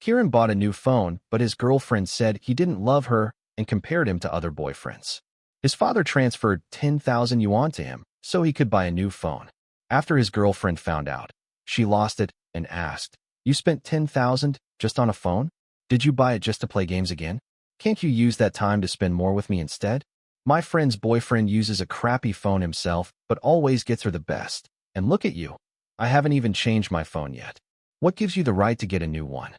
Kieran bought a new phone, but his girlfriend said he didn't love her and compared him to other boyfriends. His father transferred 10,000 yuan to him so he could buy a new phone. After his girlfriend found out, she lost it and asked, "You spent 10,000 just on a phone? Did you buy it just to play games again? Can't you use that time to spend more with me instead? My friend's boyfriend uses a crappy phone himself, but always gets her the best. And look at you. I haven't even changed my phone yet. What gives you the right to get a new one?"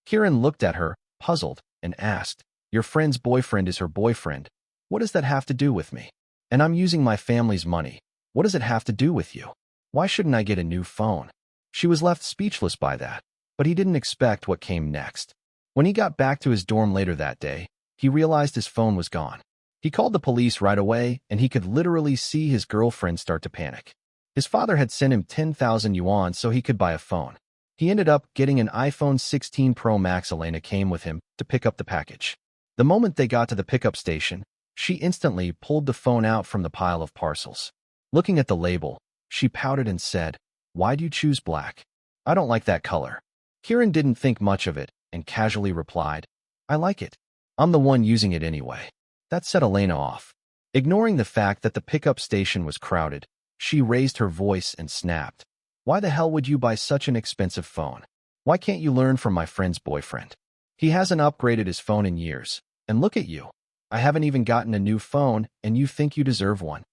Kieran looked at her, puzzled, and asked, "Your friend's boyfriend is her boyfriend. What does that have to do with me? And I'm using my family's money. What does it have to do with you? Why shouldn't I get a new phone?" She was left speechless by that, but he didn't expect what came next. When he got back to his dorm later that day, he realized his phone was gone. He called the police right away, and he could literally see his girlfriend start to panic. His father had sent him 10,000 yuan so he could buy a phone. He ended up getting an iPhone 16 Pro Max. Elena came with him to pick up the package. The moment they got to the pickup station, she instantly pulled the phone out from the pile of parcels. Looking at the label, she pouted and said, "Why do you choose black? I don't like that color." Kieran didn't think much of it and casually replied, "I like it. I'm the one using it anyway." That set Elena off. Ignoring the fact that the pickup station was crowded, she raised her voice and snapped, "Why the hell would you buy such an expensive phone? Why can't you learn from my friend's boyfriend? He hasn't upgraded his phone in years. And look at you. I haven't even gotten a new phone, and you think you deserve one."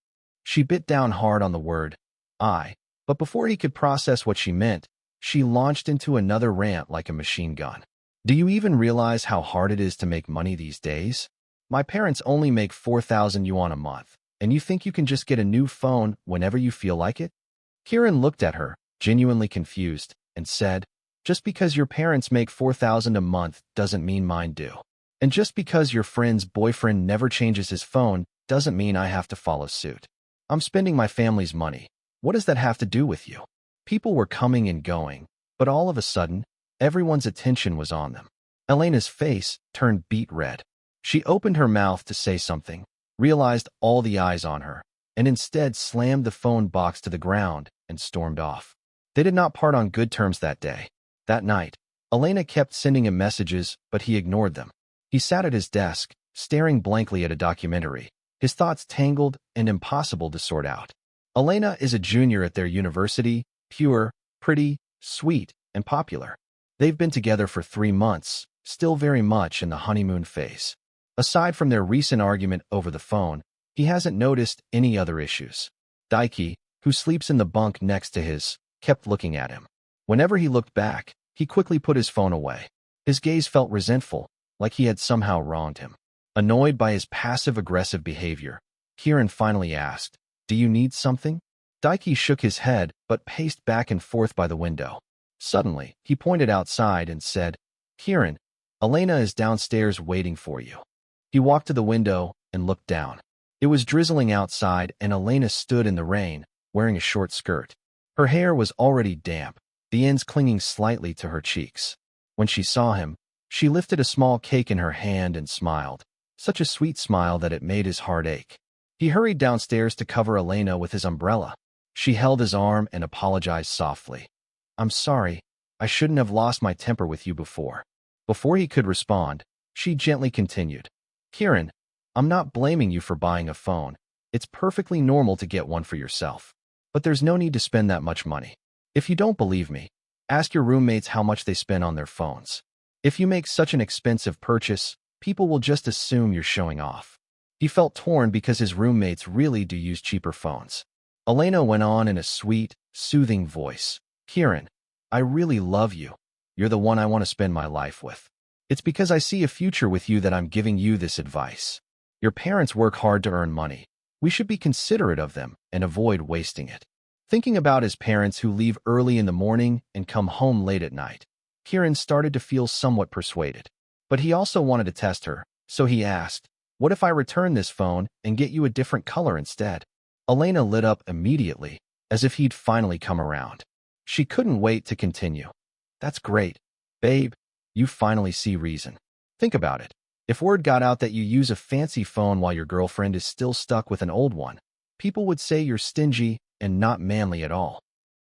She bit down hard on the word, "I," but before he could process what she meant, she launched into another rant like a machine gun. "Do you even realize how hard it is to make money these days? My parents only make 4,000 yuan a month, and you think you can just get a new phone whenever you feel like it?" Kieran looked at her, genuinely confused, and said, "Just because your parents make 4,000 a month doesn't mean mine do. And just because your friend's boyfriend never changes his phone doesn't mean I have to follow suit. I'm spending my family's money. What does that have to do with you?" People were coming and going, but all of a sudden, everyone's attention was on them. Elena's face turned beet red. She opened her mouth to say something, realized all the eyes on her, and instead slammed the phone box to the ground and stormed off. They did not part on good terms that day. That night, Elena kept sending him messages, but he ignored them. He sat at his desk, staring blankly at a documentary, his thoughts tangled and impossible to sort out. Elena is a junior at their university, pure, pretty, sweet, and popular. They've been together for 3 months, still very much in the honeymoon phase. Aside from their recent argument over the phone, he hasn't noticed any other issues. Daiki, who sleeps in the bunk next to his, kept looking at him. Whenever he looked back, he quickly put his phone away. His gaze felt resentful, like he had somehow wronged him. Annoyed by his passive-aggressive behavior, Kieran finally asked, "Do you need something?" Daiki shook his head but paced back and forth by the window. Suddenly, he pointed outside and said, "Kieran, Elena is downstairs waiting for you." He walked to the window and looked down. It was drizzling outside and Elena stood in the rain, wearing a short skirt. Her hair was already damp, the ends clinging slightly to her cheeks. When she saw him, she lifted a small cake in her hand and smiled, such a sweet smile that it made his heart ache. He hurried downstairs to cover Elena with his umbrella. She held his arm and apologized softly. "I'm sorry, I shouldn't have lost my temper with you before." Before he could respond, she gently continued, "Kieran, I'm not blaming you for buying a phone. It's perfectly normal to get one for yourself. But there's no need to spend that much money. If you don't believe me, ask your roommates how much they spend on their phones. If you make such an expensive purchase, people will just assume you're showing off." He felt torn because his roommates really do use cheaper phones. Elena went on in a sweet, soothing voice, "Kieran, I really love you. You're the one I want to spend my life with. It's because I see a future with you that I'm giving you this advice. Your parents work hard to earn money. We should be considerate of them and avoid wasting it." Thinking about his parents who leave early in the morning and come home late at night, Kieran started to feel somewhat persuaded. But he also wanted to test her, so he asked, "What if I return this phone and get you a different color instead?" Elena lit up immediately, as if he'd finally come around. She couldn't wait to continue. "That's great. Babe, you finally see reason. Think about it. If word got out that you use a fancy phone while your girlfriend is still stuck with an old one, people would say you're stingy and not manly at all."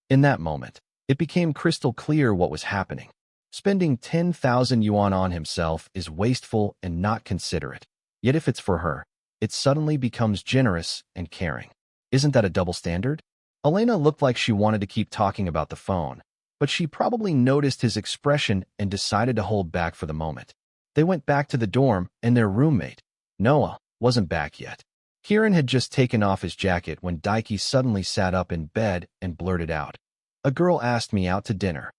In that moment, it became crystal clear what was happening. Spending 10,000 yuan on himself is wasteful and not considerate. Yet if it's for her, it suddenly becomes generous and caring. Isn't that a double standard? Elena looked like she wanted to keep talking about the phone, but she probably noticed his expression and decided to hold back for the moment. They went back to the dorm, and their roommate, Noah, wasn't back yet. Kieran had just taken off his jacket when Daiki suddenly sat up in bed and blurted out, "A girl asked me out to dinner."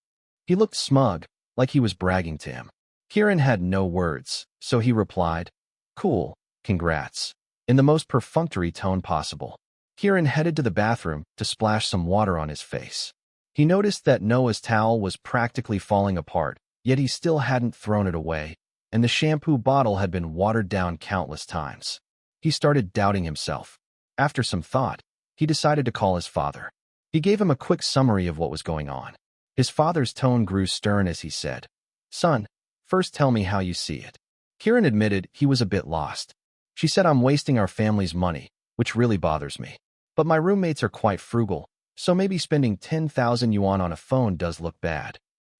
He looked smug, like he was bragging to him. Kieran had no words, so he replied, "Cool, congrats," in the most perfunctory tone possible. Kieran headed to the bathroom to splash some water on his face. He noticed that Noah's towel was practically falling apart, yet he still hadn't thrown it away, and the shampoo bottle had been watered down countless times. He started doubting himself. After some thought, he decided to call his father. He gave him a quick summary of what was going on. His father's tone grew stern as he said, "Son, first tell me how you see it." Kieran admitted he was a bit lost. "She said I'm wasting our family's money, which really bothers me. But my roommates are quite frugal, so maybe spending 10,000 yuan on a phone does look bad."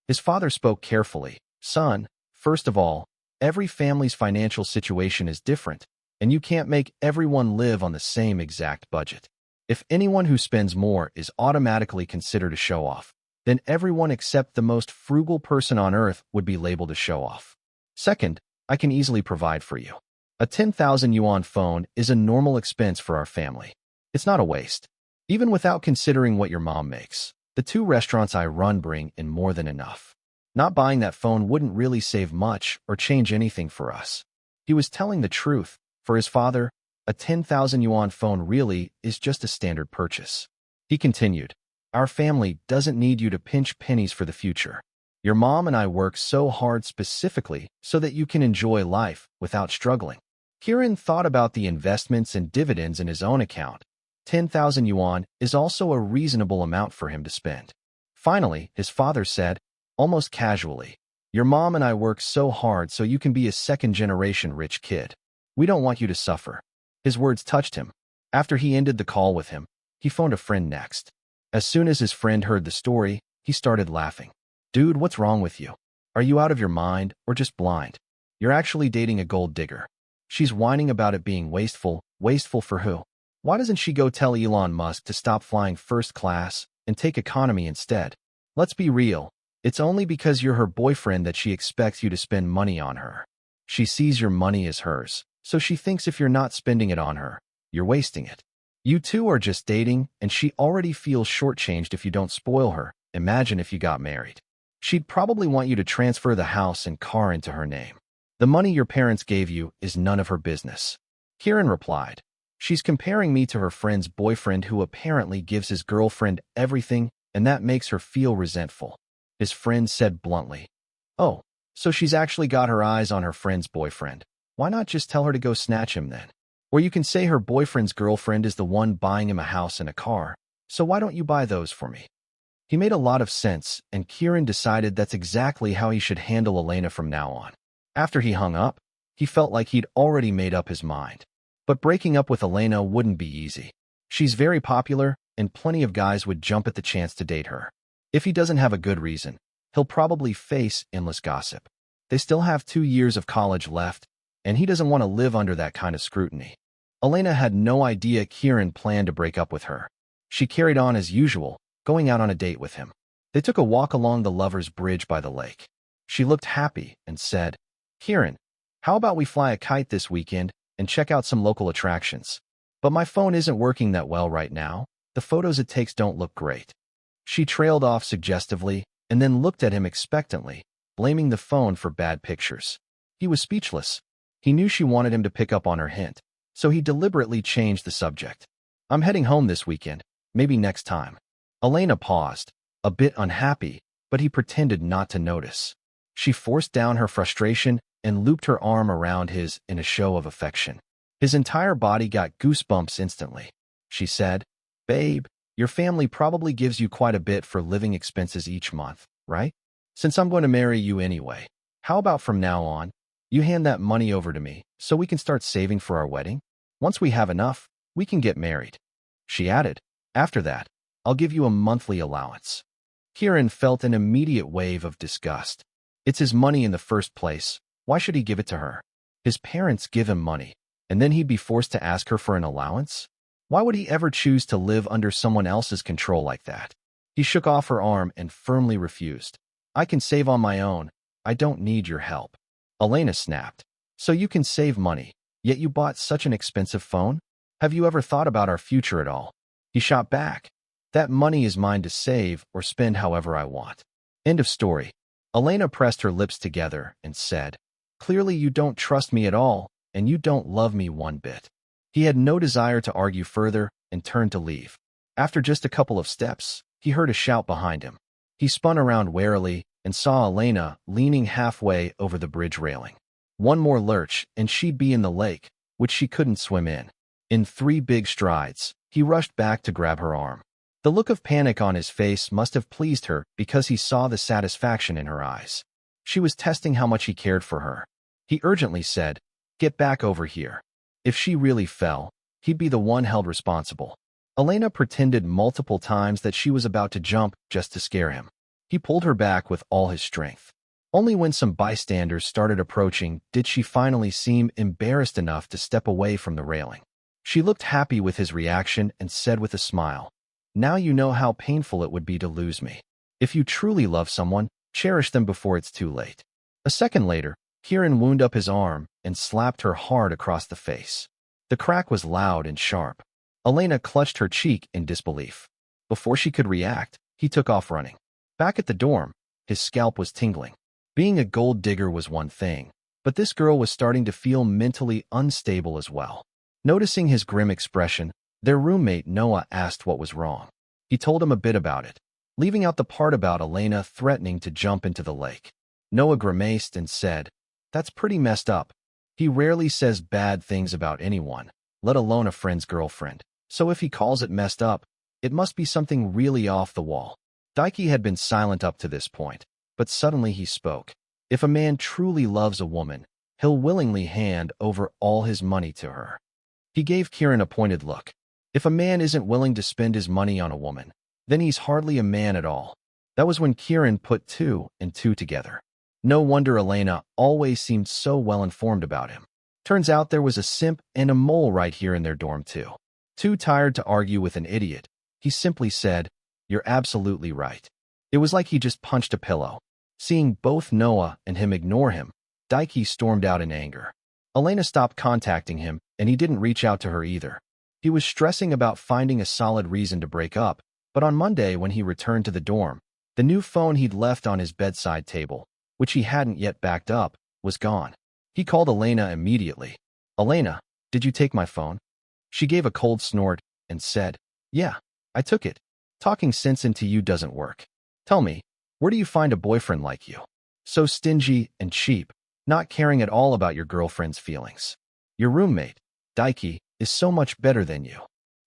His father spoke carefully. "Son, first of all, every family's financial situation is different, and you can't make everyone live on the same exact budget. If anyone who spends more is automatically considered a show-off, then everyone except the most frugal person on earth would be labeled a show-off. Second, I can easily provide for you. A 10,000 yuan phone is a normal expense for our family. It's not a waste. Even without considering what your mom makes, the 2 restaurants I run bring in more than enough. Not buying that phone wouldn't really save much or change anything for us." He was telling the truth. For his father, a 10,000 yuan phone really is just a standard purchase. He continued, "Our family doesn't need you to pinch pennies for the future. Your mom and I work so hard specifically so that you can enjoy life without struggling." Kieran thought about the investments and dividends in his own account. 10,000 yuan is also a reasonable amount for him to spend. Finally, his father said, almost casually, "Your mom and I work so hard so you can be a second-generation rich kid. We don't want you to suffer." His words touched him. After he ended the call with him, he phoned a friend next. As soon as his friend heard the story, he started laughing. "Dude, what's wrong with you? Are you out of your mind or just blind? You're actually dating a gold digger. She's whining about it being wasteful. Wasteful for who? Why doesn't she go tell Elon Musk to stop flying first class and take economy instead? Let's be real. It's only because you're her boyfriend that she expects you to spend money on her. She sees your money as hers, so she thinks if you're not spending it on her, you're wasting it. You two are just dating, and she already feels shortchanged if you don't spoil her. Imagine if you got married. She'd probably want you to transfer the house and car into her name. The money your parents gave you is none of her business." Kieran replied, "She's comparing me to her friend's boyfriend who apparently gives his girlfriend everything, and that makes her feel resentful." His friend said bluntly, "Oh, so she's actually got her eyes on her friend's boyfriend. Why not just tell her to go snatch him then? Or you can say her boyfriend's girlfriend is the one buying him a house and a car, so why don't you buy those for me?" He made a lot of sense, and Kieran decided that's exactly how he should handle Elena from now on. After he hung up, he felt like he'd already made up his mind. But breaking up with Elena wouldn't be easy. She's very popular, and plenty of guys would jump at the chance to date her. If he doesn't have a good reason, he'll probably face endless gossip. They still have 2 years of college left, and he doesn't want to live under that kind of scrutiny. Elena had no idea Kieran planned to break up with her. She carried on as usual, going out on a date with him. They took a walk along the Lover's Bridge by the lake. She looked happy and said, "Kieran, how about we fly a kite this weekend and check out some local attractions? But my phone isn't working that well right now. The photos it takes don't look great." She trailed off suggestively and then looked at him expectantly, blaming the phone for bad pictures. He was speechless. He knew she wanted him to pick up on her hint, so he deliberately changed the subject. "I'm heading home this weekend, maybe next time." Elena paused, a bit unhappy, but he pretended not to notice. She forced down her frustration and looped her arm around his in a show of affection. His entire body got goosebumps instantly. She said, "Babe, your family probably gives you quite a bit for living expenses each month, right? Since I'm going to marry you anyway, how about from now on, you hand that money over to me so we can start saving for our wedding? Once we have enough, we can get married." She added, "After that, I'll give you a monthly allowance." Kieran felt an immediate wave of disgust. It's his money in the first place. Why should he give it to her? His parents give him money, and then he'd be forced to ask her for an allowance? Why would he ever choose to live under someone else's control like that? He shook off her arm and firmly refused. I can save on my own. I don't need your help. Elena snapped. So you can save money, yet you bought such an expensive phone? Have you ever thought about our future at all? He shot back. That money is mine to save or spend however I want. End of story. Elena pressed her lips together and said, Clearly you don't trust me at all, and you don't love me one bit. He had no desire to argue further and turned to leave. After just a couple of steps, he heard a shout behind him. He spun around warily and saw Elena leaning halfway over the bridge railing. One more lurch and she'd be in the lake, which she couldn't swim in. In 3 big strides, he rushed back to grab her arm. The look of panic on his face must have pleased her because he saw the satisfaction in her eyes. She was testing how much he cared for her. He urgently said, Get back over here. If she really fell, he'd be the one held responsible. Elena pretended multiple times that she was about to jump just to scare him. He pulled her back with all his strength. Only when some bystanders started approaching did she finally seem embarrassed enough to step away from the railing. She looked happy with his reaction and said with a smile, Now you know how painful it would be to lose me. If you truly love someone, cherish them before it's too late. A second later, Kieran wound up his arm and slapped her hard across the face. The crack was loud and sharp. Elena clutched her cheek in disbelief. Before she could react, he took off running. Back at the dorm, his scalp was tingling. Being a gold digger was one thing, but this girl was starting to feel mentally unstable as well. Noticing his grim expression, their roommate Noah asked what was wrong. He told him a bit about it, leaving out the part about Elena threatening to jump into the lake. Noah grimaced and said, That's pretty messed up. He rarely says bad things about anyone, let alone a friend's girlfriend. So if he calls it messed up, it must be something really off the wall. Daiki had been silent up to this point, but suddenly he spoke. If a man truly loves a woman, he'll willingly hand over all his money to her. He gave Kieran a pointed look. If a man isn't willing to spend his money on a woman, then he's hardly a man at all. That was when Kieran put 2 and 2 together. No wonder Elena always seemed so well informed about him. Turns out there was a simp and a mole right here in their dorm too. Too tired to argue with an idiot, he simply said, You're absolutely right. It was like he just punched a pillow. Seeing both Noah and him ignore him, Daiki stormed out in anger. Elena stopped contacting him, and he didn't reach out to her either. He was stressing about finding a solid reason to break up, but on Monday when he returned to the dorm, the new phone he'd left on his bedside table, which he hadn't yet backed up, was gone. He called Elena immediately. Elena, did you take my phone? She gave a cold snort and said, Yeah, I took it. Talking sense into you doesn't work. Tell me, where do you find a boyfriend like you? So stingy and cheap, not caring at all about your girlfriend's feelings. Your roommate, Daiki, is so much better than you.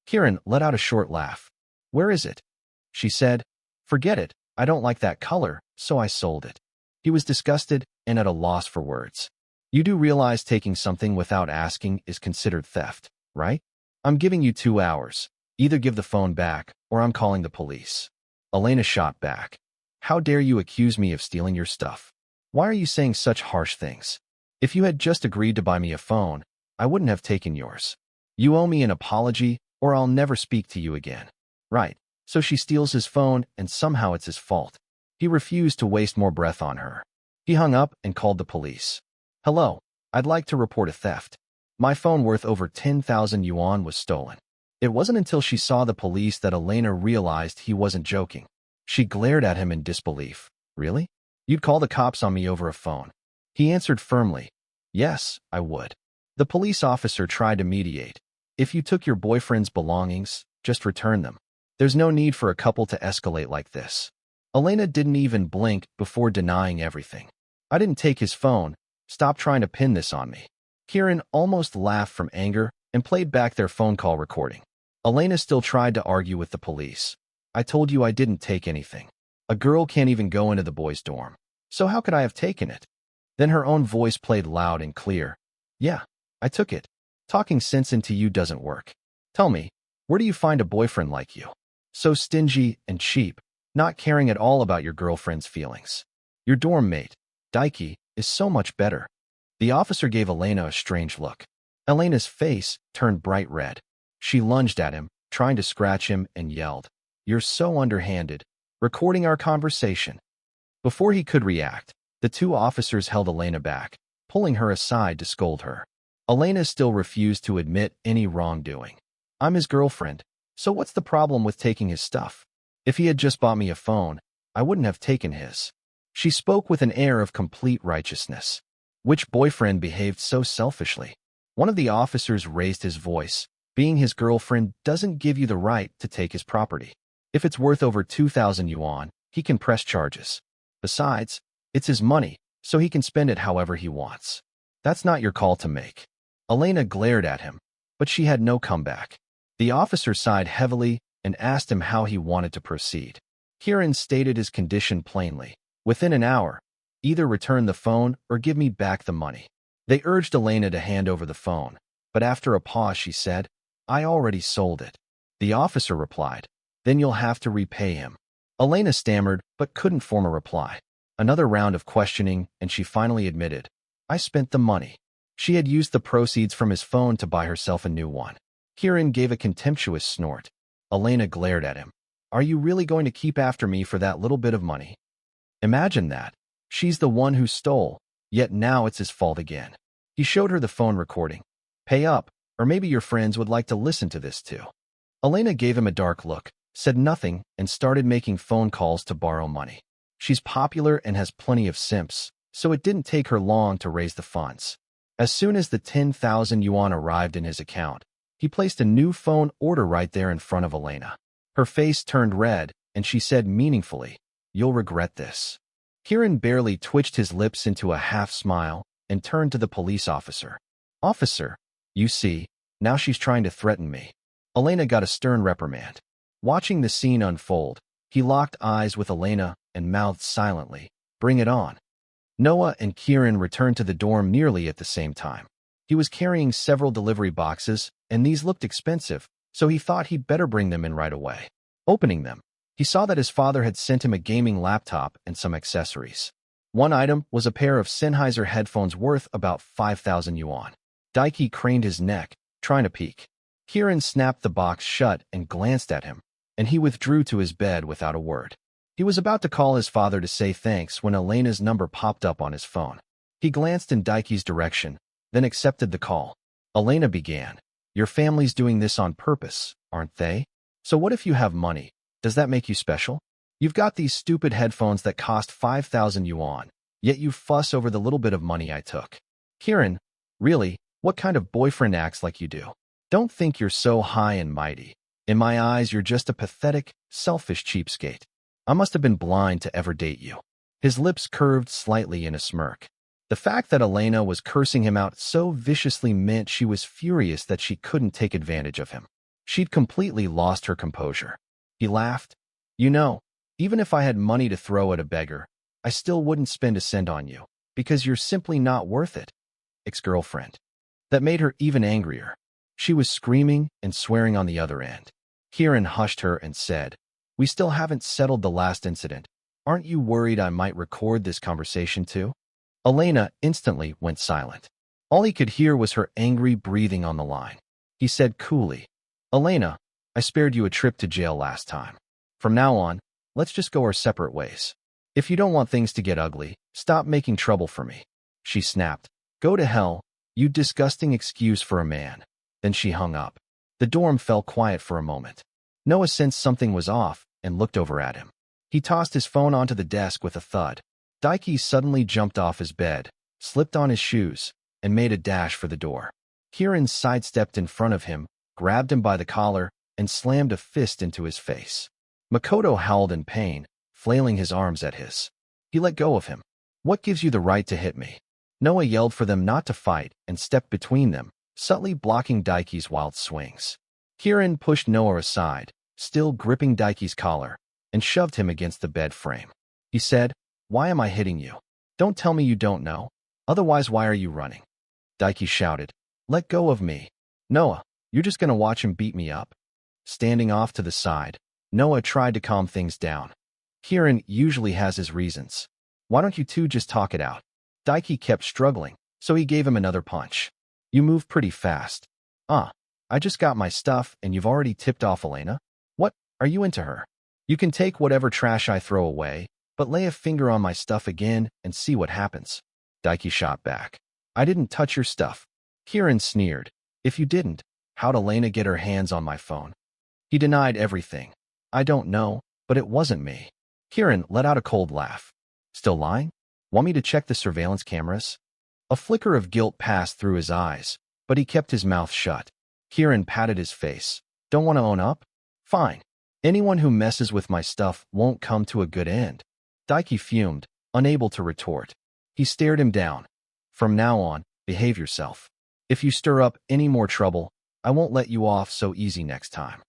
Kieran let out a short laugh. Where is it? She said, Forget it, I don't like that color, so I sold it. He was disgusted and at a loss for words. You do realize taking something without asking is considered theft, right? I'm giving you 2 hours. Either give the phone back, or I'm calling the police. Elena shot back. How dare you accuse me of stealing your stuff? Why are you saying such harsh things? If you had just agreed to buy me a phone, I wouldn't have taken yours. You owe me an apology, or I'll never speak to you again. Right, so she steals his phone, and somehow it's his fault. He refused to waste more breath on her. He hung up and called the police. Hello, I'd like to report a theft. My phone worth over 10,000 yuan was stolen. It wasn't until she saw the police that Elena realized he wasn't joking. She glared at him in disbelief. Really? You'd call the cops on me over a phone? He answered firmly. Yes, I would. The police officer tried to mediate. If you took your boyfriend's belongings, just return them. There's no need for a couple to escalate like this. Elena didn't even blink before denying everything. I didn't take his phone. Stop trying to pin this on me. Kieran almost laughed from anger and played back their phone call recording. Elena still tried to argue with the police. I told you I didn't take anything. A girl can't even go into the boys' dorm. So how could I have taken it? Then her own voice played loud and clear. Yeah, I took it. Talking sense into you doesn't work. Tell me, where do you find a boyfriend like you? So stingy and cheap, not caring at all about your girlfriend's feelings. Your dorm mate, Daiki is so much better. The officer gave Elena a strange look. Elena's face turned bright red. She lunged at him, trying to scratch him, and yelled, "You're so underhanded. Recording our conversation." Before he could react, the two officers held Elena back, pulling her aside to scold her. Elena still refused to admit any wrongdoing. "I'm his girlfriend, so what's the problem with taking his stuff? If he had just bought me a phone, I wouldn't have taken his." She spoke with an air of complete righteousness. Which boyfriend behaved so selfishly? One of the officers raised his voice. "Being his girlfriend doesn't give you the right to take his property. If it's worth over 2,000 yuan, he can press charges. Besides, it's his money, so he can spend it however he wants. That's not your call to make." Elena glared at him, but she had no comeback. The officer sighed heavily and asked him how he wanted to proceed. Kieran stated his condition plainly. "Within an hour, either return the phone or give me back the money." They urged Elena to hand over the phone, but after a pause she said, "I already sold it." The officer replied, "Then you'll have to repay him." Elena stammered but couldn't form a reply. Another round of questioning, and she finally admitted, "I spent the money." She had used the proceeds from his phone to buy herself a new one. Kieran gave a contemptuous snort. Elena glared at him. "Are you really going to keep after me for that little bit of money? Imagine that. She's the one who stole, yet now it's his fault again." He showed her the phone recording. "Pay up, or maybe your friends would like to listen to this too." Elena gave him a dark look, said nothing, and started making phone calls to borrow money. She's popular and has plenty of simps, so it didn't take her long to raise the funds. As soon as the 10,000 yuan arrived in his account, he placed a new phone order right there in front of Elena. Her face turned red, and she said meaningfully, "You'll regret this." Kieran barely twitched his lips into a half-smile and turned to the police officer. "Officer, you see, now she's trying to threaten me." Elena got a stern reprimand. Watching the scene unfold, he locked eyes with Elena and mouthed silently, "Bring it on." Noah and Kieran returned to the dorm nearly at the same time. He was carrying several delivery boxes, and these looked expensive, so he thought he'd better bring them in right away. Opening them, he saw that his father had sent him a gaming laptop and some accessories. One item was a pair of Sennheiser headphones worth about 5,000 yuan. Daiki craned his neck, trying to peek. Kieran snapped the box shut and glanced at him, and he withdrew to his bed without a word. He was about to call his father to say thanks when Elena's number popped up on his phone. He glanced in Daiki's direction, then accepted the call. Elena began, "Your family's doing this on purpose, aren't they? So what if you have money? Does that make you special? You've got these stupid headphones that cost 5,000 yuan, yet you fuss over the little bit of money I took." "Kieran, really, what kind of boyfriend acts like you do? Don't think you're so high and mighty. In my eyes, you're just a pathetic, selfish cheapskate. I must have been blind to ever date you." His lips curved slightly in a smirk. The fact that Elena was cursing him out so viciously meant she was furious that she couldn't take advantage of him. She'd completely lost her composure. He laughed. "You know, even if I had money to throw at a beggar, I still wouldn't spend a cent on you, because you're simply not worth it." Ex-girlfriend. That made her even angrier. She was screaming and swearing on the other end. Kieran hushed her and said, "We still haven't settled the last incident. Aren't you worried I might record this conversation too?" Elena instantly went silent. All he could hear was her angry breathing on the line. He said coolly, "Elena, I spared you a trip to jail last time. From now on, let's just go our separate ways. If you don't want things to get ugly, stop making trouble for me." She snapped, "Go to hell, you disgusting excuse for a man." Then she hung up. The dorm fell quiet for a moment. Noah sensed something was off and looked over at him. He tossed his phone onto the desk with a thud. Daiki suddenly jumped off his bed, slipped on his shoes, and made a dash for the door. Kieran sidestepped in front of him, grabbed him by the collar, and slammed a fist into his face. Makoto howled in pain, flailing his arms at his. He let go of him. "What gives you the right to hit me?" Noah yelled for them not to fight and stepped between them, subtly blocking Daiki's wild swings. Kieran pushed Noah aside, still gripping Daiki's collar, and shoved him against the bed frame. He said, "Why am I hitting you? Don't tell me you don't know. Otherwise, why are you running?" Daiki shouted, "Let go of me. Noah, you're just gonna watch him beat me up." Standing off to the side, Noah tried to calm things down. Kieran usually has his reasons. Why don't you two just talk it out? Daiki kept struggling, so he gave him another punch. You move pretty fast. I just got my stuff and you've already tipped off Elena? What? Are you into her? You can take whatever trash I throw away, but lay a finger on my stuff again and see what happens. Daiki shot back. I didn't touch your stuff. Kieran sneered. If you didn't, how'd Elena get her hands on my phone? He denied everything. I don't know, but it wasn't me. Kieran let out a cold laugh. Still lying? Want me to check the surveillance cameras? A flicker of guilt passed through his eyes, but he kept his mouth shut. Kieran patted his face. Don't want to own up? Fine. Anyone who messes with my stuff won't come to a good end. Daiki fumed, unable to retort. He stared him down. From now on, behave yourself. If you stir up any more trouble, I won't let you off so easy next time.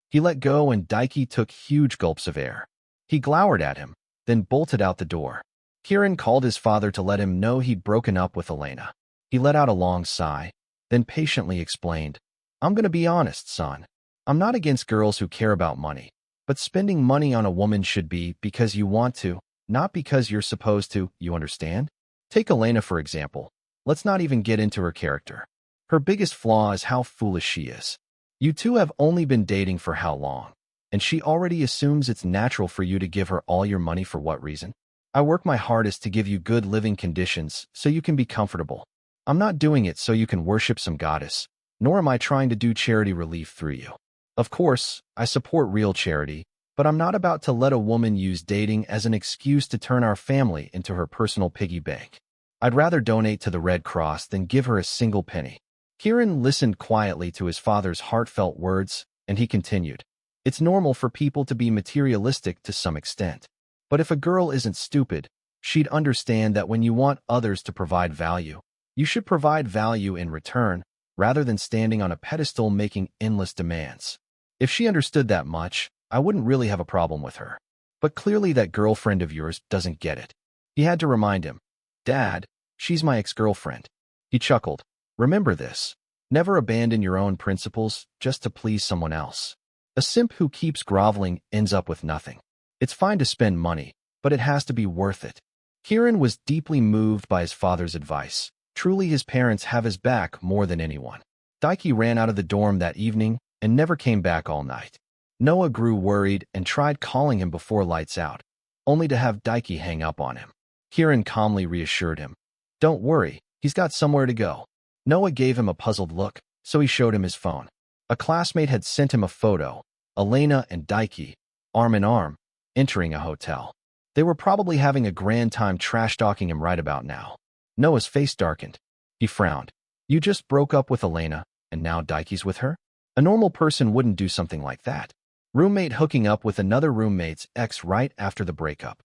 He let go and Daiki took huge gulps of air. He glowered at him, then bolted out the door. Kieran called his father to let him know he'd broken up with Elena. He let out a long sigh, then patiently explained, I'm going to be honest, son. I'm not against girls who care about money, but spending money on a woman should be because you want to, not because you're supposed to, you understand? Take Elena, for example. Let's not even get into her character. Her biggest flaw is how foolish she is. You two have only been dating for how long? And she already assumes it's natural for you to give her all your money for what reason? I work my hardest to give you good living conditions so you can be comfortable. I'm not doing it so you can worship some goddess, nor am I trying to do charity relief through you. Of course, I support real charity, but I'm not about to let a woman use dating as an excuse to turn our family into her personal piggy bank. I'd rather donate to the Red Cross than give her a single penny. Kieran listened quietly to his father's heartfelt words, and he continued. It's normal for people to be materialistic to some extent. But if a girl isn't stupid, she'd understand that when you want others to provide value, you should provide value in return, rather than standing on a pedestal making endless demands. If she understood that much, I wouldn't really have a problem with her. But clearly that girlfriend of yours doesn't get it. He had to remind him. Dad, she's my ex-girlfriend. He chuckled. Remember this. Never abandon your own principles just to please someone else. A simp who keeps groveling ends up with nothing. It's fine to spend money, but it has to be worth it. Kieran was deeply moved by his father's advice. Truly his parents have his back more than anyone. Daiki ran out of the dorm that evening and never came back all night. Noah grew worried and tried calling him before lights out, only to have Daiki hang up on him. Kieran calmly reassured him. Don't worry, he's got somewhere to go. Noah gave him a puzzled look, so he showed him his phone. A classmate had sent him a photo, Elena and Daiki, arm in arm, entering a hotel. They were probably having a grand time trash-talking him right about now. Noah's face darkened. He frowned. You just broke up with Elena, and now Daiki's with her? A normal person wouldn't do something like that. Roommate hooking up with another roommate's ex right after the breakup.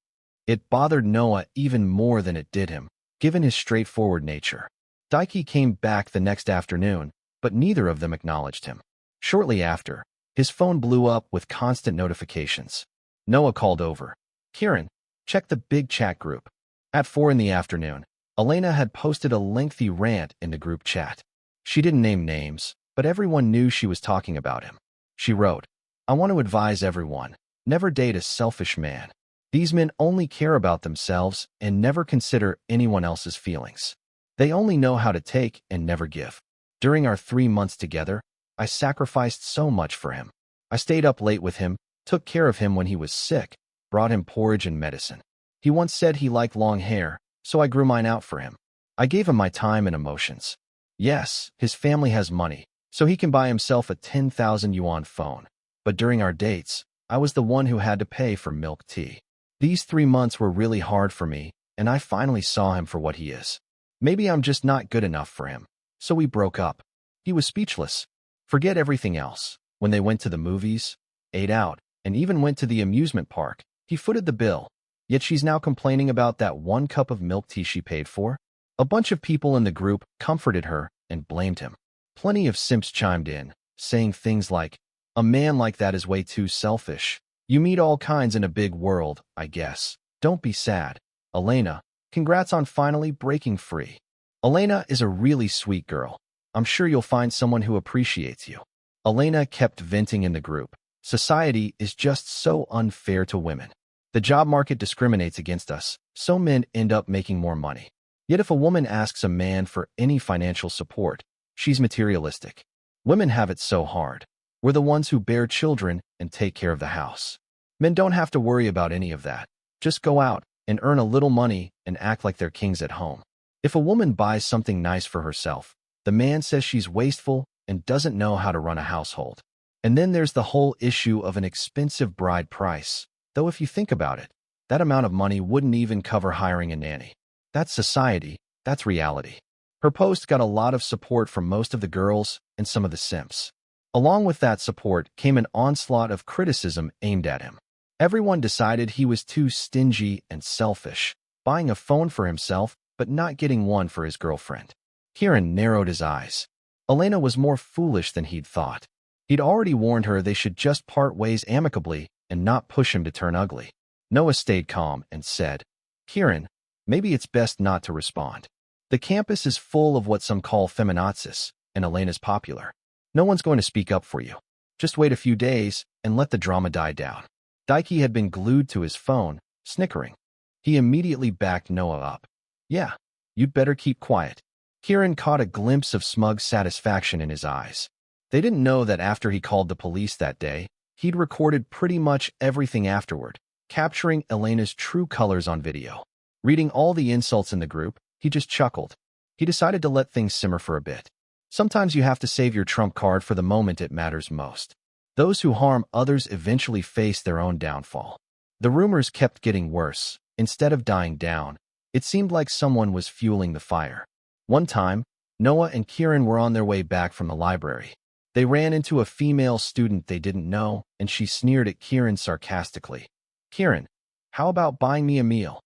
It bothered Noah even more than it did him, given his straightforward nature. Daiki came back the next afternoon, but neither of them acknowledged him. Shortly after, his phone blew up with constant notifications. Noah called over. Kieran, check the big chat group. At 4 in the afternoon, Elena had posted a lengthy rant in the group chat. She didn't name names, but everyone knew she was talking about him. She wrote, I want to advise everyone, never date a selfish man. These men only care about themselves and never consider anyone else's feelings. They only know how to take and never give. During our 3 months together, I sacrificed so much for him. I stayed up late with him, took care of him when he was sick, brought him porridge and medicine. He once said he liked long hair, so I grew mine out for him. I gave him my time and emotions. Yes, his family has money, so he can buy himself a 10,000 yuan phone. But during our dates, I was the one who had to pay for milk tea. These 3 months were really hard for me, and I finally saw him for what he is. Maybe I'm just not good enough for him. So we broke up. He was speechless. Forget everything else. When they went to the movies, ate out, and even went to the amusement park, he footed the bill. Yet she's now complaining about that 1 cup of milk tea she paid for. A bunch of people in the group comforted her and blamed him. Plenty of simps chimed in, saying things like, a man like that is way too selfish. You meet all kinds in a big world, I guess. Don't be sad. Elena, congrats on finally breaking free. Elena is a really sweet girl. I'm sure you'll find someone who appreciates you. Elena kept venting in the group. Society is just so unfair to women. The job market discriminates against us, so men end up making more money. Yet if a woman asks a man for any financial support, she's materialistic. Women have it so hard. We're the ones who bear children and take care of the house. Men don't have to worry about any of that. Just go out and earn a little money and act like they're kings at home. If a woman buys something nice for herself, the man says she's wasteful and doesn't know how to run a household. And then there's the whole issue of an expensive bride price. Though if you think about it, that amount of money wouldn't even cover hiring a nanny. That's society. That's reality. Her post got a lot of support from most of the girls and some of the simps. Along with that support came an onslaught of criticism aimed at him. Everyone decided he was too stingy and selfish, buying a phone for himself but not getting one for his girlfriend. Kieran narrowed his eyes. Elena was more foolish than he'd thought. He'd already warned her they should just part ways amicably and not push him to turn ugly. Noah stayed calm and said, "Kieran, maybe it's best not to respond. The campus is full of what some call feminazis, and Elena's popular. No one's going to speak up for you. Just wait a few days and let the drama die down." Daiki had been glued to his phone, snickering. He immediately backed Noah up. "Yeah, you'd better keep quiet." Kieran caught a glimpse of smug satisfaction in his eyes. They didn't know that after he called the police that day, he'd recorded pretty much everything afterward, capturing Elena's true colors on video. Reading all the insults in the group, he just chuckled. He decided to let things simmer for a bit. Sometimes you have to save your trump card for the moment it matters most. Those who harm others eventually face their own downfall. The rumors kept getting worse. Instead of dying down, it seemed like someone was fueling the fire. One time, Noah and Kieran were on their way back from the library. They ran into a female student they didn't know, and she sneered at Kieran sarcastically. "Kieran, how about buying me a meal?"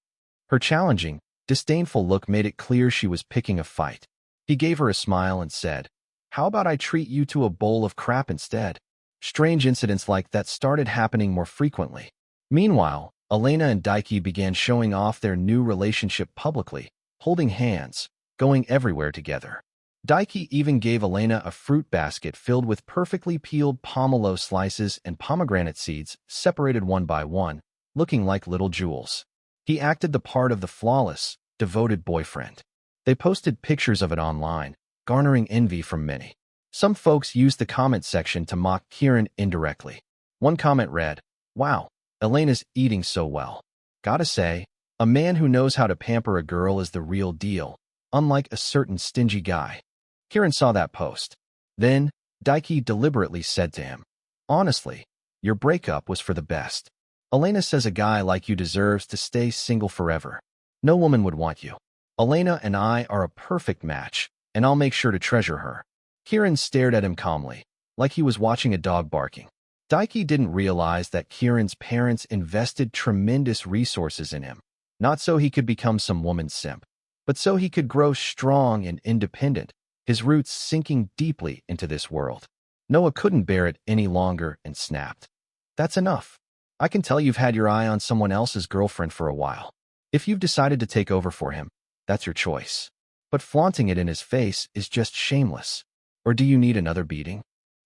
Her challenging, disdainful look made it clear she was picking a fight. He gave her a smile and said, "How about I treat you to a bowl of crap instead?" Strange incidents like that started happening more frequently. Meanwhile, Elena and Daiki began showing off their new relationship publicly, holding hands, going everywhere together. Daiki even gave Elena a fruit basket filled with perfectly peeled pomelo slices and pomegranate seeds, separated one by one, looking like little jewels. He acted the part of the flawless, devoted boyfriend. They posted pictures of it online, garnering envy from many. Some folks used the comment section to mock Kieran indirectly. One comment read, "Wow, Elena's eating so well. Gotta say, a man who knows how to pamper a girl is the real deal, unlike a certain stingy guy." Kieran saw that post. Then, Daiki deliberately said to him, "Honestly, your breakup was for the best. Elena says a guy like you deserves to stay single forever. No woman would want you. Elena and I are a perfect match, and I'll make sure to treasure her." Kieran stared at him calmly, like he was watching a dog barking. Daiki didn't realize that Kieran's parents invested tremendous resources in him, not so he could become some woman's simp, but so he could grow strong and independent, his roots sinking deeply into this world. Noah couldn't bear it any longer and snapped, "That's enough. I can tell you've had your eye on someone else's girlfriend for a while. If you've decided to take over for him, that's your choice. But flaunting it in his face is just shameless. Or do you need another beating?"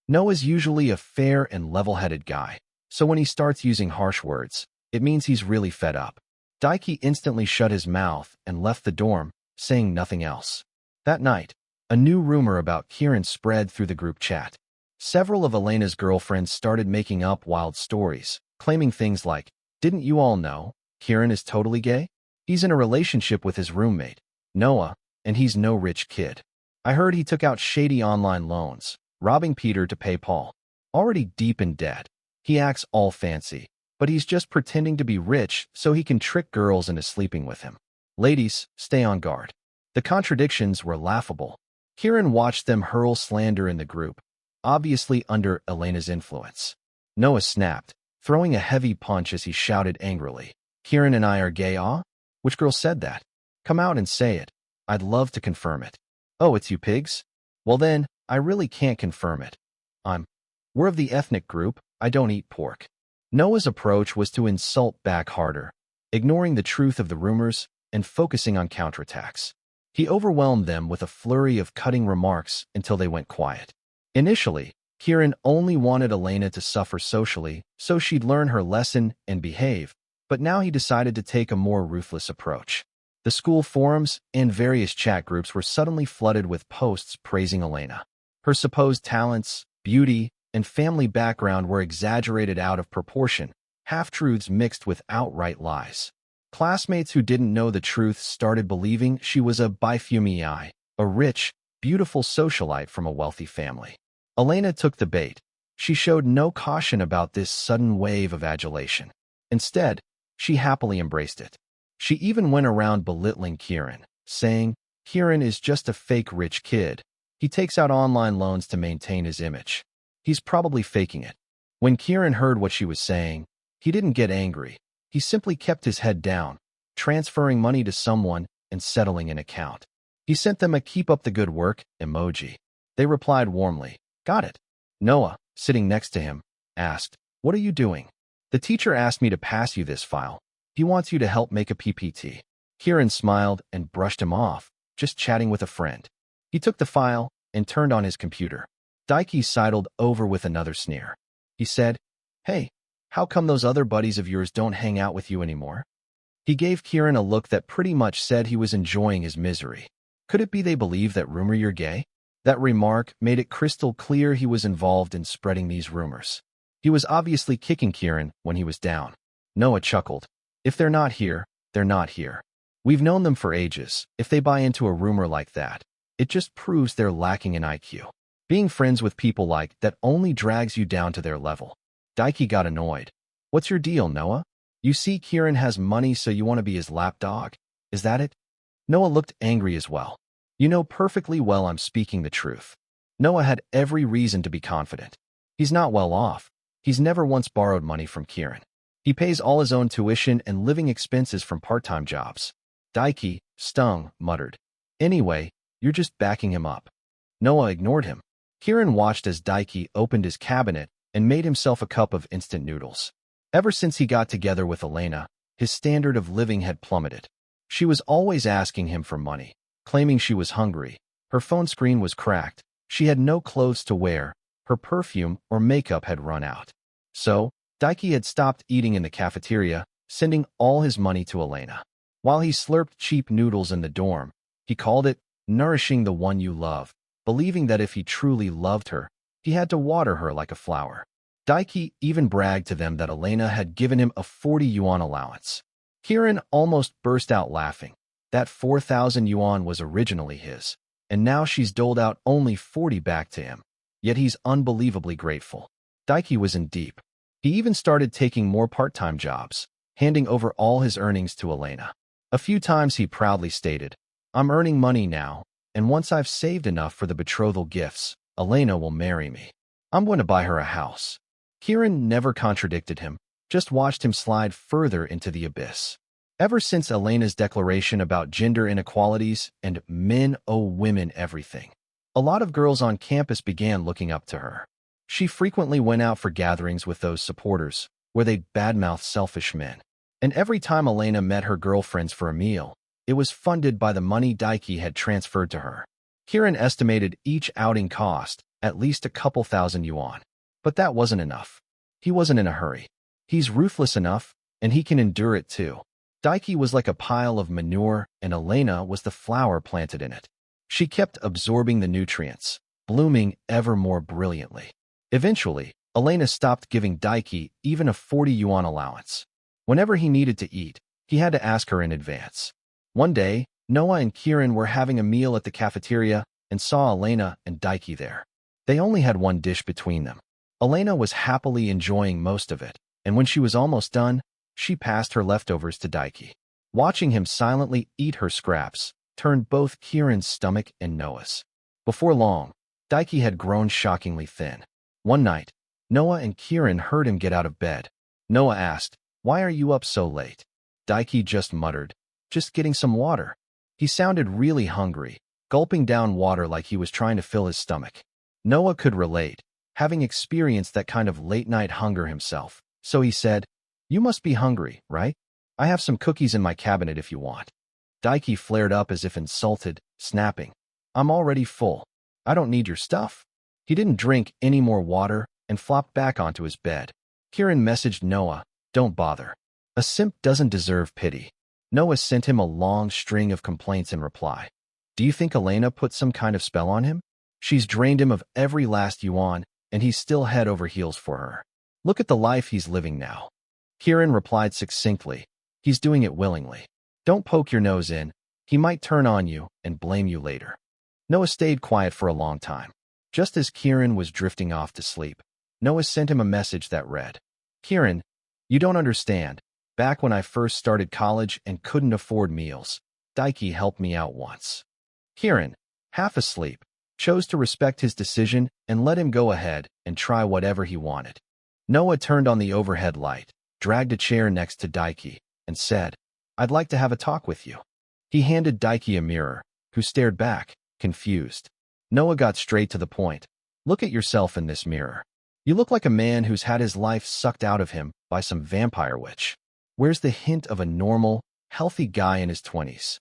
Noah's usually a fair and level-headed guy, so when he starts using harsh words, it means he's really fed up. Daiki instantly shut his mouth and left the dorm, saying nothing else. That night, a new rumor about Kieran spread through the group chat. Several of Elena's girlfriends started making up wild stories, claiming things like, "Didn't you all know? Kieran is totally gay? He's in a relationship with his roommate, Noah, and he's no rich kid. I heard he took out shady online loans, robbing Peter to pay Paul. Already deep in debt. He acts all fancy, but he's just pretending to be rich so he can trick girls into sleeping with him. Ladies, stay on guard." The contradictions were laughable. Kieran watched them hurl slander in the group, obviously under Elena's influence. Noah snapped, throwing a heavy punch as he shouted angrily, "Kieran and I are gay, ah? Which girl said that? Come out and say it. I'd love to confirm it." "Oh, it's you pigs? Well then, I really can't confirm it. We're of the ethnic group, I don't eat pork." Noah's approach was to insult back harder, ignoring the truth of the rumors and focusing on counterattacks. He overwhelmed them with a flurry of cutting remarks until they went quiet. Initially, Kieran only wanted Elena to suffer socially so she'd learn her lesson and behave, But now he decided to take a more ruthless approach. The school forums and various chat groups were suddenly flooded with posts praising Elena. Her supposed talents, beauty, and family background were exaggerated out of proportion, half-truths mixed with outright lies. Classmates who didn't know the truth started believing she was a bifumei, a rich, beautiful socialite from a wealthy family. Elena took the bait. She showed no caution about this sudden wave of adulation. Instead, she happily embraced it. She even went around belittling Kieran, saying, "Kieran is just a fake rich kid. He takes out online loans to maintain his image. He's probably faking it." When Kieran heard what she was saying, he didn't get angry. He simply kept his head down, transferring money to someone and settling an account. He sent them a "keep up the good work" emoji. They replied warmly, "Got it." Noah, sitting next to him, asked, "What are you doing?" "The teacher asked me to pass you this file. He wants you to help make a PPT." Kieran smiled and brushed him off, just chatting with a friend. He took the file and turned on his computer. Daiki sidled over with another sneer. He said, "Hey, how come those other buddies of yours don't hang out with you anymore?" He gave Kieran a look that pretty much said he was enjoying his misery. Could it be they believe that rumor you're gay? That remark made it crystal clear he was involved in spreading these rumors. He was obviously kicking Kieran when he was down. Noah chuckled. "If they're not here, they're not here. We've known them for ages. If they buy into a rumor like that, it just proves they're lacking in IQ. Being friends with people like that only drags you down to their level." Daiki got annoyed. "What's your deal, Noah? You see Kieran has money, so you want to be his lapdog? Is that it?" Noah looked angry as well. "You know perfectly well I'm speaking the truth." Noah had every reason to be confident. He's not well off. He's never once borrowed money from Kieran. He pays all his own tuition and living expenses from part-time jobs. Daiki, stung, muttered, "Anyway, you're just backing him up." Noah ignored him. Kieran watched as Daiki opened his cabinet and made himself a cup of instant noodles. Ever since he got together with Elena, his standard of living had plummeted. She was always asking him for money, claiming she was hungry. Her phone screen was cracked. She had no clothes to wear. Her perfume or makeup had run out. So, Daiki had stopped eating in the cafeteria, sending all his money to Elena. While he slurped cheap noodles in the dorm, he called it nourishing the one you love, believing that if he truly loved her, he had to water her like a flower. Daiki even bragged to them that Elena had given him a 40 yuan allowance. Kieran almost burst out laughing. That 4,000 yuan was originally his, and now she's doled out only 40 back to him. Yet he's unbelievably grateful. Daiki was in deep. He even started taking more part-time jobs, handing over all his earnings to Elena. A few times he proudly stated, "I'm earning money now, and once I've saved enough for the betrothal gifts, Elena will marry me. I'm going to buy her a house." Kieran never contradicted him, just watched him slide further into the abyss. Ever since Elena's declaration about gender inequalities and men owe women everything, a lot of girls on campus began looking up to her. She frequently went out for gatherings with those supporters, where they'd badmouth selfish men. And every time Elena met her girlfriends for a meal, it was funded by the money Daiki had transferred to her. Kieran estimated each outing cost at least a couple thousand yuan. But that wasn't enough. He wasn't in a hurry. He's ruthless enough, and he can endure it too. Daiki was like a pile of manure, and Elena was the flower planted in it. She kept absorbing the nutrients, blooming ever more brilliantly. Eventually, Elena stopped giving Daiki even a 40 yuan allowance. Whenever he needed to eat, he had to ask her in advance. One day, Noah and Kieran were having a meal at the cafeteria and saw Elena and Daiki there. They only had one dish between them. Elena was happily enjoying most of it, and when she was almost done, she passed her leftovers to Daiki. Watching him silently eat her scraps turned both Kieran's stomach and Noah's. Before long, Daiki had grown shockingly thin. One night, Noah and Kieran heard him get out of bed. Noah asked, "Why are you up so late?" Daiki just muttered, "Just getting some water." He sounded really hungry, gulping down water like he was trying to fill his stomach. Noah could relate, having experienced that kind of late-night hunger himself. So he said, "You must be hungry, right? I have some cookies in my cabinet if you want." Daiki flared up as if insulted, snapping, "I'm already full. I don't need your stuff." He didn't drink any more water and flopped back onto his bed. Kieran messaged Noah, "Don't bother. A simp doesn't deserve pity. Noah sent him a long string of complaints in reply. Do you think Elena put some kind of spell on him? She's drained him of every last yuan, and he's still head over heels for her. Look at the life he's living now. Kieran replied succinctly. He's doing it willingly. Don't poke your nose in. He might turn on you and blame you later. Noah stayed quiet for a long time. Just as Kieran was drifting off to sleep, Noah sent him a message that read, Kieran, you don't understand. Back when I first started college and couldn't afford meals, Daiki helped me out once. Kieran, half asleep, chose to respect his decision and let him go ahead and try whatever he wanted. Noah turned on the overhead light, dragged a chair next to Daiki, and said, I'd like to have a talk with you. He handed Daiki a mirror, who stared back, confused. Noah got straight to the point. Look at yourself in this mirror. You look like a man who's had his life sucked out of him by some vampire witch. Where's the hint of a normal, healthy guy in his 20s?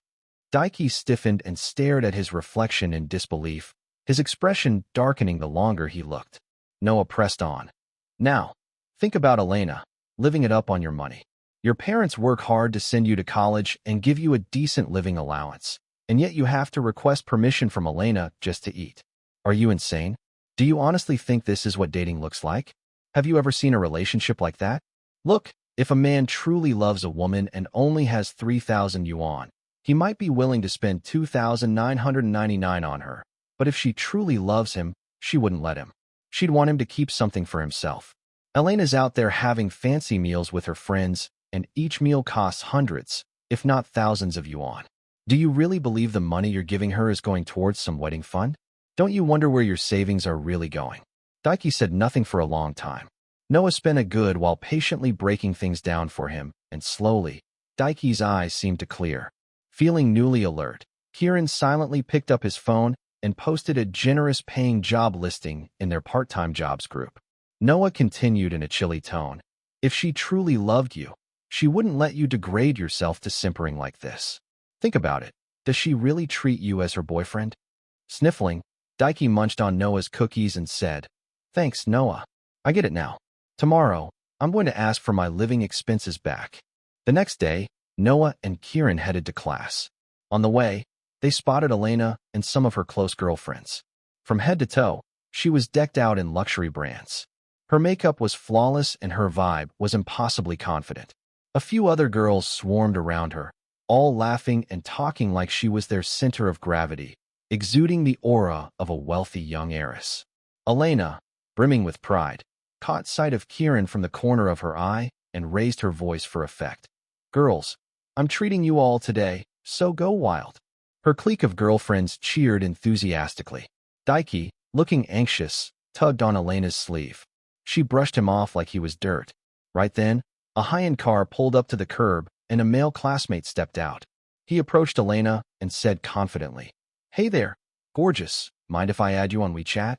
Daiki stiffened and stared at his reflection in disbelief, his expression darkening the longer he looked. Noah pressed on. Now, think about Elena, living it up on your money. Your parents work hard to send you to college and give you a decent living allowance, and yet you have to request permission from Elena just to eat. Are you insane? Do you honestly think this is what dating looks like? Have you ever seen a relationship like that? Look, if a man truly loves a woman and only has 3,000 yuan, he might be willing to spend 2,999 on her. But if she truly loves him, she wouldn't let him. She'd want him to keep something for himself. Elena's out there having fancy meals with her friends, and each meal costs hundreds, if not thousands of yuan. Do you really believe the money you're giving her is going towards some wedding fund? Don't you wonder where your savings are really going? Daiki said nothing for a long time. Noah spent a good while patiently breaking things down for him, and slowly, Daiki's eyes seemed to clear. Feeling newly alert, Kieran silently picked up his phone and posted a generous paying job listing in their part-time jobs group. Noah continued in a chilly tone. If she truly loved you, she wouldn't let you degrade yourself to simpering like this. Think about it. Does she really treat you as her boyfriend? Sniffling, Daiki munched on Noah's cookies and said, Thanks, Noah. I get it now. Tomorrow, I'm going to ask for my living expenses back. The next day, Noah and Kieran headed to class. On the way, they spotted Elena and some of her close girlfriends. From head to toe, she was decked out in luxury brands. Her makeup was flawless and her vibe was impossibly confident. A few other girls swarmed around her, all laughing and talking like she was their center of gravity, exuding the aura of a wealthy young heiress. Elena, brimming with pride, caught sight of Kieran from the corner of her eye and raised her voice for effect. Girls, I'm treating you all today, so go wild. Her clique of girlfriends cheered enthusiastically. Daiki, looking anxious, tugged on Elena's sleeve. She brushed him off like he was dirt. Right then, a high-end car pulled up to the curb and a male classmate stepped out. He approached Elena and said confidently, Hey there, gorgeous, mind if I add you on WeChat?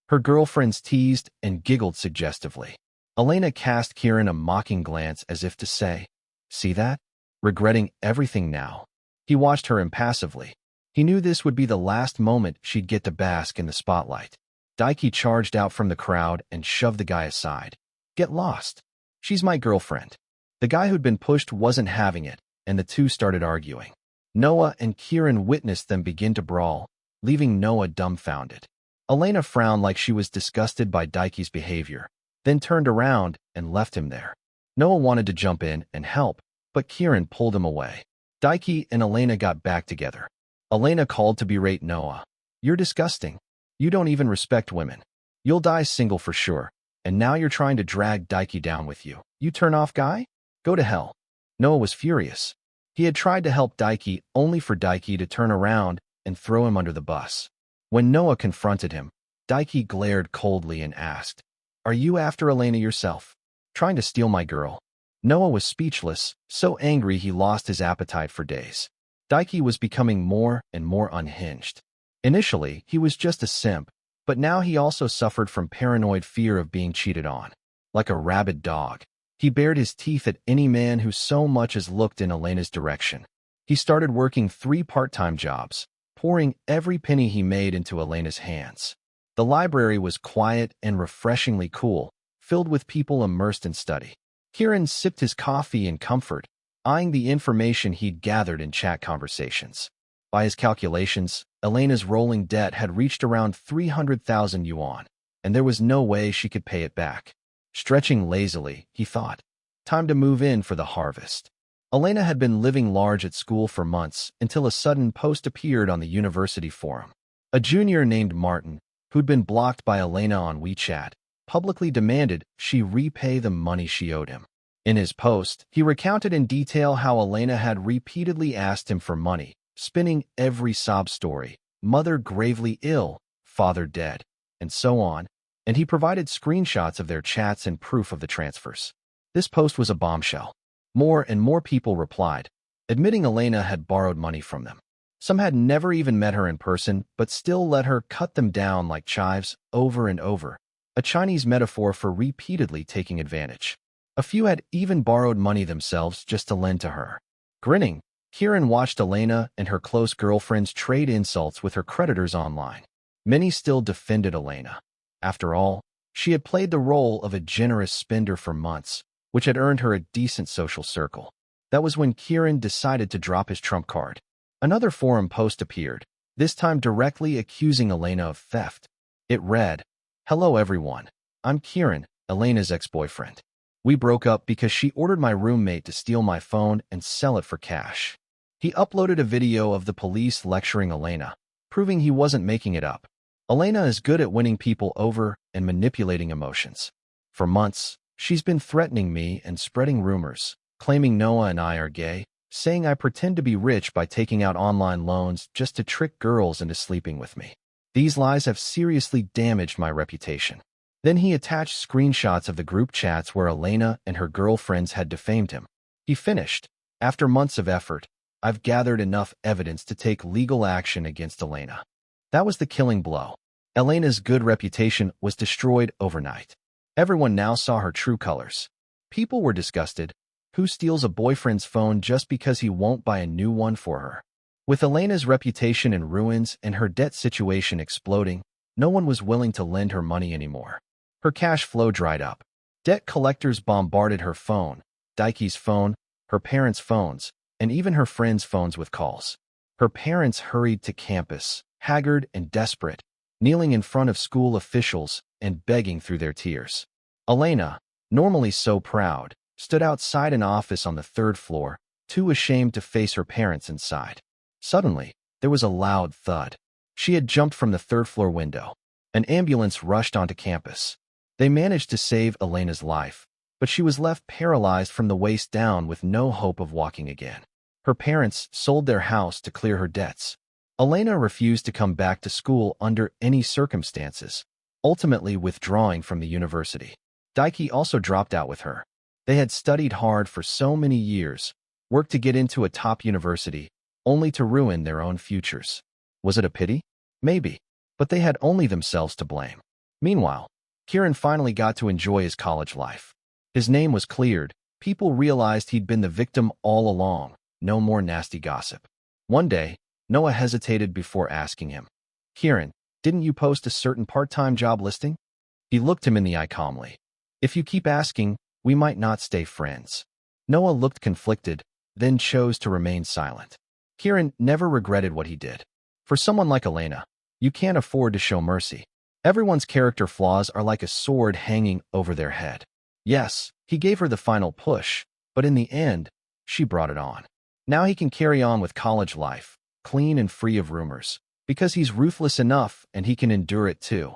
Her girlfriends teased and giggled suggestively. Elena cast Kieran a mocking glance as if to say, See that? Regretting everything now. He watched her impassively. He knew this would be the last moment she'd get to bask in the spotlight. Daiki charged out from the crowd and shoved the guy aside. Get lost. She's my girlfriend. The guy who'd been pushed wasn't having it, and the two started arguing. Noah and Kieran witnessed them begin to brawl, leaving Noah dumbfounded. Elena frowned like she was disgusted by Daiki's behavior, then turned around and left him there. Noah wanted to jump in and help, but Kieran pulled him away. Daiki and Elena got back together. Elena called to berate Noah. You're disgusting. You don't even respect women. You'll die single for sure, and now you're trying to drag Daiki down with you. You turn-off guy? Go to hell. Noah was furious. He had tried to help Daiki only for Daiki to turn around and throw him under the bus. When Noah confronted him, Daiki glared coldly and asked, Are you after Elena yourself? Trying to steal my girl? Noah was speechless, so angry he lost his appetite for days. Daiki was becoming more and more unhinged. Initially, he was just a simp, but now he also suffered from paranoid fear of being cheated on. Like a rabid dog, he bared his teeth at any man who so much as looked in Elena's direction. He started working 3 part-time jobs, pouring every penny he made into Elena's hands. The library was quiet and refreshingly cool, filled with people immersed in study. Kieran sipped his coffee in comfort, eyeing the information he'd gathered in chat conversations. By his calculations, Elena's rolling debt had reached around 300,000 yuan, and there was no way she could pay it back. Stretching lazily, he thought, time to move in for the harvest. Elena had been living large at school for months until a sudden post appeared on the university forum. A junior named Martin, who'd been blocked by Elena on WeChat, publicly demanded she repay the money she owed him. In his post, he recounted in detail how Elena had repeatedly asked him for money, spinning every sob story, mother gravely ill, father dead, and so on, and he provided screenshots of their chats and proof of the transfers. This post was a bombshell. More and more people replied, admitting Elena had borrowed money from them. Some had never even met her in person, but still let her cut them down like chives over and over, a Chinese metaphor for repeatedly taking advantage. A few had even borrowed money themselves just to lend to her. Grinning, Kieran watched Elena and her close girlfriends trade insults with her creditors online. Many still defended Elena. After all, she had played the role of a generous spender for months, which had earned her a decent social circle. That was when Kieran decided to drop his trump card. Another forum post appeared, this time directly accusing Elena of theft. It read, "Hello everyone. I'm Kieran, Elena's ex-boyfriend. We broke up because she ordered my roommate to steal my phone and sell it for cash." He uploaded a video of the police lecturing Elena, proving he wasn't making it up. Elena is good at winning people over and manipulating emotions. For months, she's been threatening me and spreading rumors, claiming Noah and I are gay, saying I pretend to be rich by taking out online loans just to trick girls into sleeping with me. These lies have seriously damaged my reputation. Then he attached screenshots of the group chats where Elena and her girlfriends had defamed him. He finished, "After months of effort, I've gathered enough evidence to take legal action against Elena." That was the killing blow. Elena's good reputation was destroyed overnight. Everyone now saw her true colors. People were disgusted. Who steals a boyfriend's phone just because he won't buy a new one for her? With Elena's reputation in ruins and her debt situation exploding, no one was willing to lend her money anymore. Her cash flow dried up. Debt collectors bombarded her phone, Daiki's phone, her parents' phones, and even her friends' phones with calls. Her parents hurried to campus, haggard and desperate, kneeling in front of school officials and begging through their tears. Elena, normally so proud, stood outside an office on the third floor, too ashamed to face her parents inside. Suddenly, there was a loud thud. She had jumped from the third-floor window. An ambulance rushed onto campus. They managed to save Elena's life, but she was left paralyzed from the waist down with no hope of walking again. Her parents sold their house to clear her debts. Elena refused to come back to school under any circumstances, ultimately withdrawing from the university. Daiki also dropped out with her. They had studied hard for so many years, worked to get into a top university, only to ruin their own futures. Was it a pity? Maybe, but they had only themselves to blame. Meanwhile, Kieran finally got to enjoy his college life. His name was cleared. People realized he'd been the victim all along. No more nasty gossip. One day, Noah hesitated before asking him, "Kieran, didn't you post a certain part-time job listing?" He looked him in the eye calmly. "If you keep asking, we might not stay friends." Noah looked conflicted, then chose to remain silent. Kieran never regretted what he did. For someone like Elena, you can't afford to show mercy. Everyone's character flaws are like a sword hanging over their head. Yes, he gave her the final push, but in the end, she brought it on. Now he can carry on with college life, clean and free of rumors, because he's ruthless enough and he can endure it too.